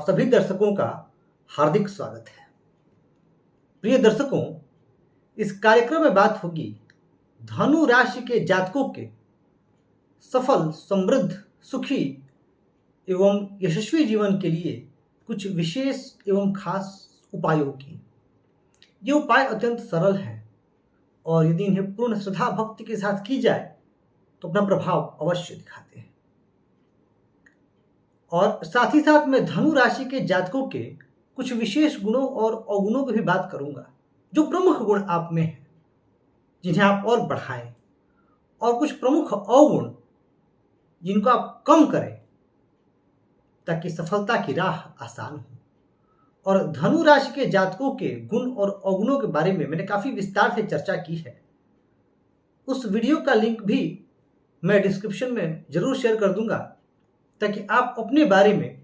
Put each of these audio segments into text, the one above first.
सभी दर्शकों का हार्दिक स्वागत है। प्रिय दर्शकों, इस कार्यक्रम में बात होगी धनु राशि के जातकों के सफल, समृद्ध, सुखी एवं यशस्वी जीवन के लिए कुछ विशेष एवं खास उपायों की। ये उपाय अत्यंत सरल हैं और यदि इन्हें पूर्ण श्रद्धा भक्ति के साथ की जाए तो अपना प्रभाव अवश्य दिखाते हैं। और साथ ही साथ मैं धनु राशि के जातकों के कुछ विशेष गुणों और अवगुणों की भी बात करूंगा, जो प्रमुख गुण आप में हैं, जिन्हें आप और बढ़ाएं, और कुछ प्रमुख अवगुण जिनको आप कम करें ताकि सफलता की राह आसान हो। और धनु राशि के जातकों के गुण और अवगुणों के बारे में मैंने काफी विस्तार से चर्चा की है। उस वीडियो का लिंक भी मैं डिस्क्रिप्शन में जरूर शेयर कर दूंगा ताकि आप अपने बारे में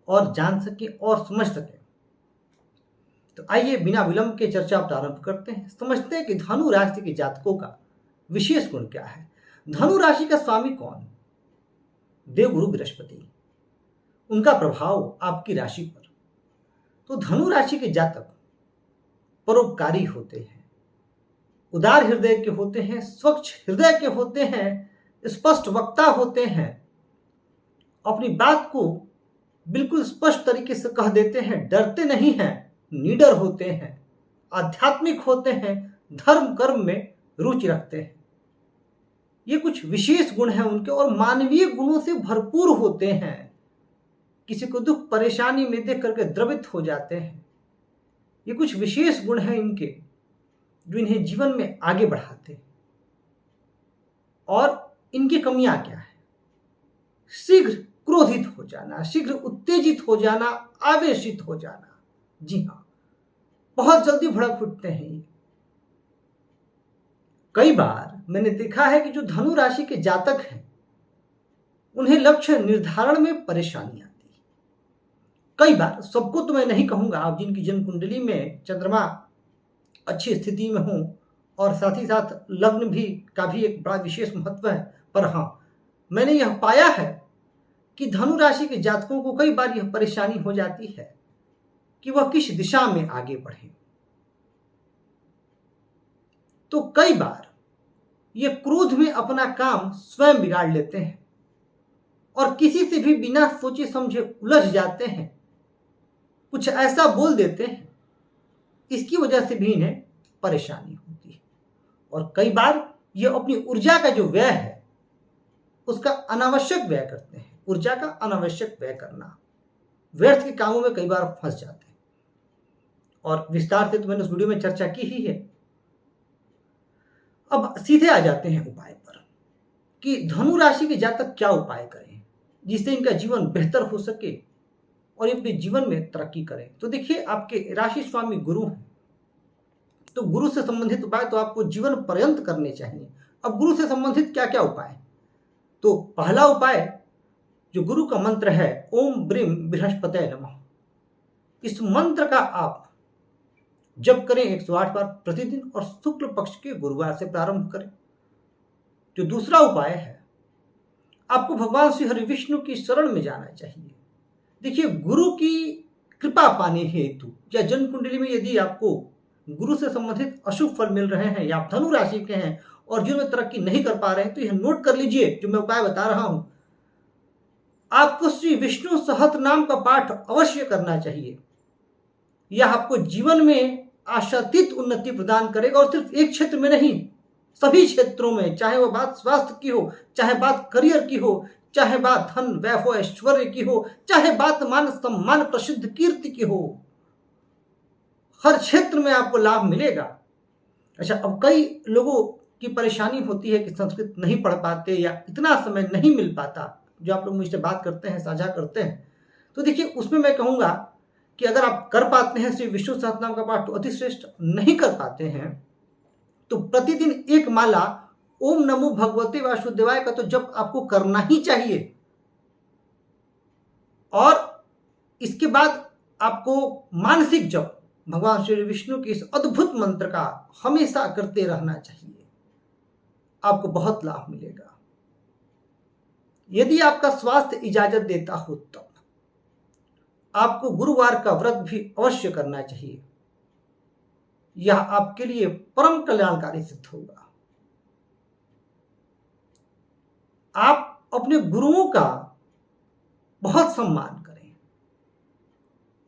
और जान सकें और समझ सकें। तो आइए बिना विलंब के चर्चा प्रारंभ करते हैं। समझते हैं कि धनु राशि के जातकों का विशेष गुण क्या है। धनु राशि का स्वामी कौन? देवगुरु बृहस्पति। उनका प्रभाव आपकी राशि पर। तो धनु राशि के जातक परोपकारी होते हैं, उदार हृदय के होते हैं, स्वच्छ हृदय के होते हैं, स्पष्ट वक्ता होते हैं, अपनी बात को बिल्कुल स्पष्ट तरीके से कह देते हैं, डरते नहीं हैं, निडर होते हैं, आध्यात्मिक होते हैं, धर्म कर्म में रुचि रखते हैं। ये कुछ विशेष गुण हैं उनके और मानवीय गुणों से भरपूर होते हैं। किसी को दुख परेशानी में देख करके द्रवित हो जाते हैं। ये कुछ विशेष गुण हैं इनके जो इन्हें जीवन में आगे बढ़ाते हैं। और इनकी कमियां क्या है? शीघ्र क्रोधित हो जाना, शीघ्र उत्तेजित हो जाना, आवेशित हो जाना। जी हाँ, बहुत जल्दी भड़क उठते हैं ये। कई बार मैंने देखा है कि जो धनु राशि के जातक हैं उन्हें लक्ष्य निर्धारण में परेशानी आती है। कई बार, सबको तो मैं नहीं कहूंगा, आप जिनकी जन्म कुंडली में चंद्रमा अच्छी स्थिति में हो और साथ ही साथ लग्न भी का भी एक बड़ा विशेष महत्व है, पर हाँ, मैंने यह पाया है कि धनु राशि के जातकों को कई बार यह परेशानी हो जाती है कि वह किस दिशा में आगे बढ़े। तो कई बार ये क्रोध में अपना काम स्वयं बिगाड़ लेते हैं और किसी से भी बिना सोचे समझे उलझ जाते हैं, कुछ ऐसा बोल देते हैं, इसकी वजह से भी इन्हें परेशानी होती है। और कई बार ये अपनी ऊर्जा का जो व्यय है उसका अनावश्यक व्यय करते हैं। ऊर्जा का अनावश्यक व्यय करना, व्यर्थ के कामों में कई बार फंस जाते हैं और विस्तार से तो मैंने उस वीडियो में चर्चा की ही है। अब सीधे आ जाते हैं उपाय पर कि धनु राशि के जातक क्या उपाय करें जिससे इनका जीवन बेहतर हो सके और ये अपने जीवन में तरक्की करें। तो देखिए, आपके राशि स्वामी गुरु हैं, तो गुरु से संबंधित उपाय तो आपको जीवन पर्यंत करने चाहिए। अब गुरु से संबंधित क्या क्या उपाय? तो पहला उपाय जो गुरु का मंत्र है, ओम ब्रीम बृहस्पतये नमः। इस मंत्र का आप जप करें 108 बार प्रतिदिन और शुक्ल पक्ष के गुरुवार से प्रारंभ करें। जो दूसरा उपाय है, आपको भगवान श्री हरि विष्णु की शरण में जाना चाहिए। देखिए, गुरु की कृपा पाने हेतु या जन्म कुंडली में यदि आपको गुरु से संबंधित अशुभ फल मिल रहे हैं या आप धनु राशि के हैं और जीवन में तरक्की नहीं कर पा रहे हैं, तो यह नोट कर लीजिए जो मैं उपाय बता रहा हूं। आपको श्री विष्णु सहस्त्र नाम का पाठ अवश्य करना चाहिए। यह आपको जीवन में आशातीत उन्नति प्रदान करेगा और सिर्फ एक क्षेत्र में नहीं, सभी क्षेत्रों में, चाहे वह बात स्वास्थ्य की हो, चाहे बात करियर की हो, चाहे बात धन वैभव ऐश्वर्य की हो, चाहे बात मान सम्मान प्रसिद्ध कीर्ति की हो, हर क्षेत्र में आपको लाभ मिलेगा। अच्छा, अब कई लोगों की परेशानी होती है कि संस्कृत नहीं पढ़ पाते या इतना समय नहीं मिल पाता, जो आप लोग मुझसे बात करते हैं, साझा करते हैं। तो देखिए, उसमें मैं कहूंगा कि अगर आप कर पाते हैं श्री विष्णु सहस्त्रनाम का पाठ तो अति श्रेष्ठ, नहीं कर पाते हैं तो प्रतिदिन एक माला ओम नमो भगवते वासुदेवाय का तो जप आपको करना ही चाहिए। और इसके बाद आपको मानसिक जप भगवान श्री विष्णु के इस अद्भुत मंत्र का हमेशा करते रहना चाहिए। आपको बहुत लाभ मिलेगा। यदि आपका स्वास्थ्य इजाजत देता हो तब। आपको गुरुवार का व्रत भी अवश्य करना चाहिए। यह आपके लिए परम कल्याणकारी सिद्ध होगा। आप अपने गुरुओं का बहुत सम्मान करें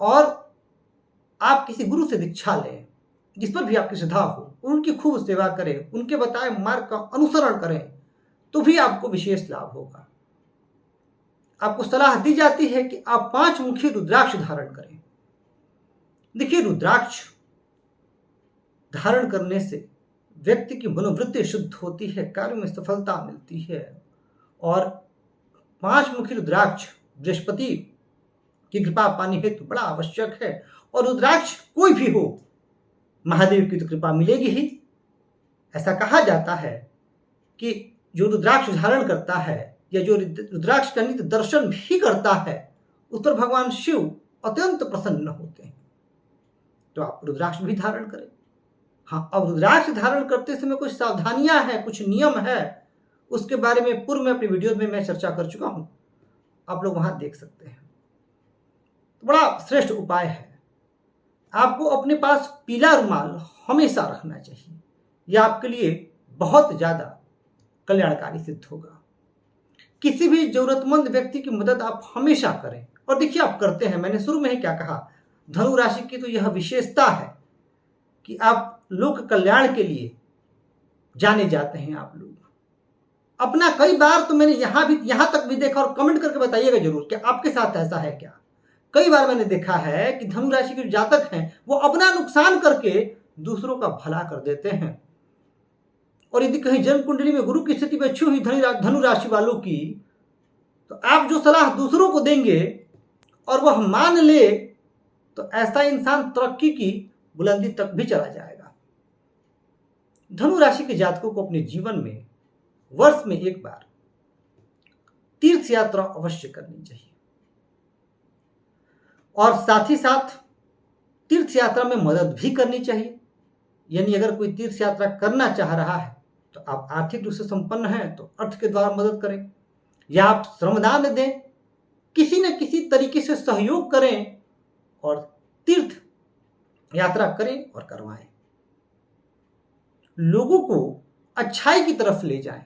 और आप किसी गुरु से दीक्षा लें, जिस पर भी आपकी श्रद्धा हो, उनकी खूब सेवा करें, उनके बताए मार्ग का अनुसरण करें, तो भी आपको विशेष लाभ होगा। आपको सलाह दी जाती है कि आप 5 मुखी रुद्राक्ष धारण करें। देखिए, रुद्राक्ष धारण करने से व्यक्ति की मनोवृत्ति शुद्ध होती है, कार्य में सफलता मिलती है। और 5 मुखी रुद्राक्ष बृहस्पति की कृपा पाने हेतु बड़ा आवश्यक है। और रुद्राक्ष कोई भी हो, महादेव की तो कृपा मिलेगी ही। ऐसा कहा जाता है कि जो रुद्राक्ष धारण करता है या जो रुद्राक्ष का नित्य दर्शन भी करता है, उस पर भगवान शिव अत्यंत प्रसन्न होते हैं। तो आप रुद्राक्ष भी धारण करें। हाँ, अब रुद्राक्ष धारण करते समय कुछ सावधानियां हैं, कुछ नियम है, उसके बारे में पूर्व में अपनी वीडियो में मैं चर्चा कर चुका हूं, आप लोग वहां देख सकते हैं। तो बड़ा श्रेष्ठ उपाय है। आपको अपने पास पीला रुमाल हमेशा रखना चाहिए। यह आपके लिए बहुत ज्यादा कल्याणकारी सिद्ध होगा। किसी भी जरूरतमंद व्यक्ति की मदद आप हमेशा करें। और देखिए, आप करते हैं। मैंने शुरू में ही क्या कहा, धनु राशि की तो यह विशेषता है कि आप लोक कल्याण के लिए जाने जाते हैं। आप लोग अपना कई बार तो मैंने यहां तक भी देखा, और कमेंट करके बताइएगा जरूर कि आपके साथ ऐसा है क्या। कई बार मैंने देखा है कि धनु राशि के जो जातक हैं वो अपना नुकसान करके दूसरों का भला कर देते हैं। और यदि कहीं जन्म कुंडली में गुरु की स्थिति में अच्छी हुई धनु राशि वालों की, तो आप जो सलाह दूसरों को देंगे और वह मान ले, तो ऐसा इंसान तरक्की की बुलंदी तक भी चला जाएगा। धनु राशि के जातकों को अपने जीवन में वर्ष में एक बार तीर्थ यात्रा अवश्य करनी चाहिए। और साथ ही साथ तीर्थ यात्रा में मदद भी करनी चाहिए। यानी अगर कोई तीर्थ यात्रा करना चाह रहा है, तो आप आर्थिक रूप से संपन्न हैं तो अर्थ के द्वारा मदद करें, या आप श्रमदान दें, किसी न किसी तरीके से सहयोग करें और तीर्थ यात्रा करें और करवाएं। लोगों को अच्छाई की तरफ ले जाएं।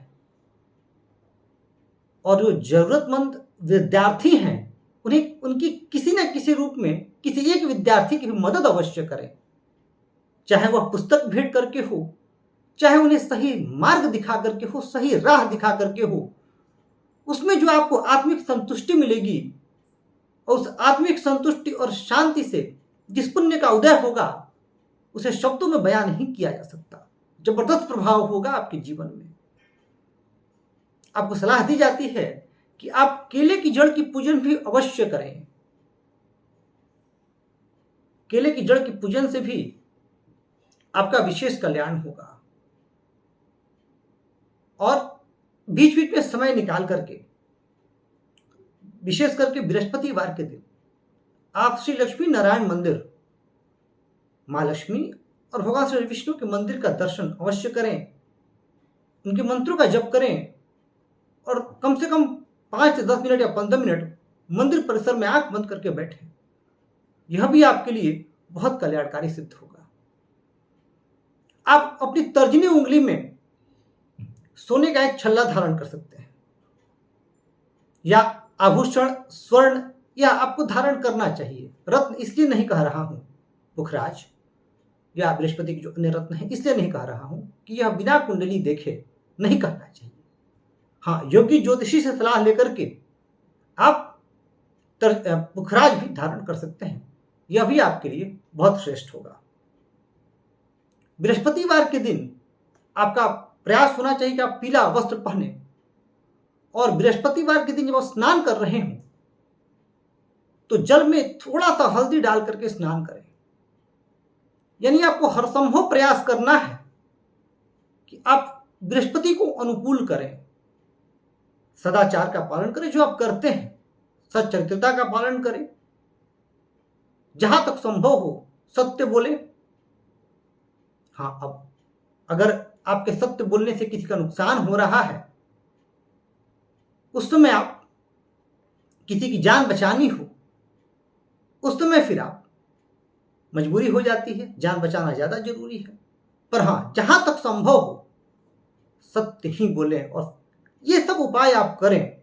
और जो जरूरतमंद विद्यार्थी हैं, उन्हें उनकी किसी न किसी रूप में किसी एक विद्यार्थी की भी मदद अवश्य करें। चाहे वह पुस्तक भेंट करके हो, चाहे उन्हें सही मार्ग दिखा करके हो, सही राह दिखा करके हो। उसमें जो आपको आत्मिक संतुष्टि मिलेगी, और उस आत्मिक संतुष्टि और शांति से जिस पुण्य का उदय होगा, उसे शब्दों में बयान नहीं किया जा सकता। जबरदस्त प्रभाव होगा आपके जीवन में। आपको सलाह दी जाती है कि आप केले की जड़ की पूजन भी अवश्य करें। केले की जड़ की पूजन से भी आपका विशेष कल्याण होगा। और बीच बीच में समय निकाल करके, विशेष करके बृहस्पतिवार के दिन, आप श्री लक्ष्मी नारायण मंदिर, मां लक्ष्मी और भगवान श्री विष्णु के मंदिर का दर्शन अवश्य करें। उनके मंत्रों का जप करें और कम से कम 5 से 10 मिनट या 15 मिनट मंदिर परिसर में आंख बंद करके बैठें। यह भी आपके लिए बहुत कल्याणकारी सिद्ध होगा। आप अपनी तर्जनी उंगली में सोने का एक छल्ला धारण कर सकते हैं, या आभूषण स्वर्ण या आपको धारण करना चाहिए। रत्न इसलिए नहीं कह रहा हूं, पुखराज या बृहस्पति के जो अन्य रत्न है, इसलिए नहीं कह रहा हूं कि यह बिना कुंडली देखे नहीं करना चाहिए। हाँ, योगी ज्योतिषी से सलाह लेकर के आप पुखराज भी धारण कर सकते हैं। यह भी आपके लिए बहुत श्रेष्ठ होगा। बृहस्पतिवार के दिन आपका प्रयास होना चाहिए कि आप पीला वस्त्र पहने, और बृहस्पतिवार के दिन जब आप स्नान कर रहे हों तो जल में थोड़ा सा हल्दी डाल करके स्नान करें। यानी आपको हरसंभव प्रयास करना है कि आप बृहस्पति को अनुकूल करें, सदाचार का पालन करें, जो आप करते हैं सच्चरित्रता का पालन करें, जहां तक संभव हो सत्य बोले। हाँ, अब अगर आपके सत्य बोलने से किसी का नुकसान हो रहा है, उस समय आप किसी की जान बचानी हो, उस समय फिर आप मजबूरी हो जाती है, जान बचाना ज़्यादा जरूरी है। पर हाँ, जहाँ तक संभव हो सत्य ही बोलें और ये सब उपाय आप करें।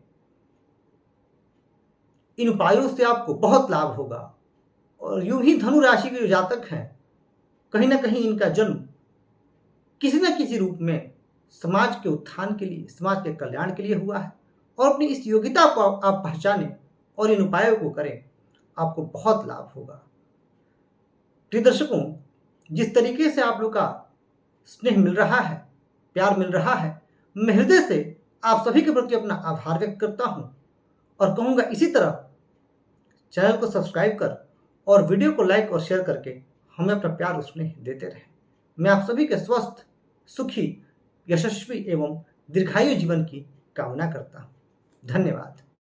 इन उपायों से आपको बहुत लाभ होगा। और यूं ही धनु राशि के जो जातक हैं, कहीं ना कहीं इनका जन्म किसी न किसी रूप में समाज के उत्थान के लिए, समाज के कल्याण के लिए हुआ है। और अपनी इस योग्यता को आप पहचानें और इन उपायों को करें, आपको बहुत लाभ होगा। प्रिय दर्शकों, जिस तरीके से आप लोग का स्नेह मिल रहा है, प्यार मिल रहा है, मैं हृदय से आप सभी के प्रति अपना आभार व्यक्त करता हूं और कहूंगा इसी तरह चैनल को सब्सक्राइब कर और वीडियो को लाइक और शेयर करके हमें अपना प्यार और स्नेह देते रहें। मैं आप सभी के स्वस्थ, सुखी, यशस्वी एवं दीर्घायु जीवन की कामना करता हूं। धन्यवाद।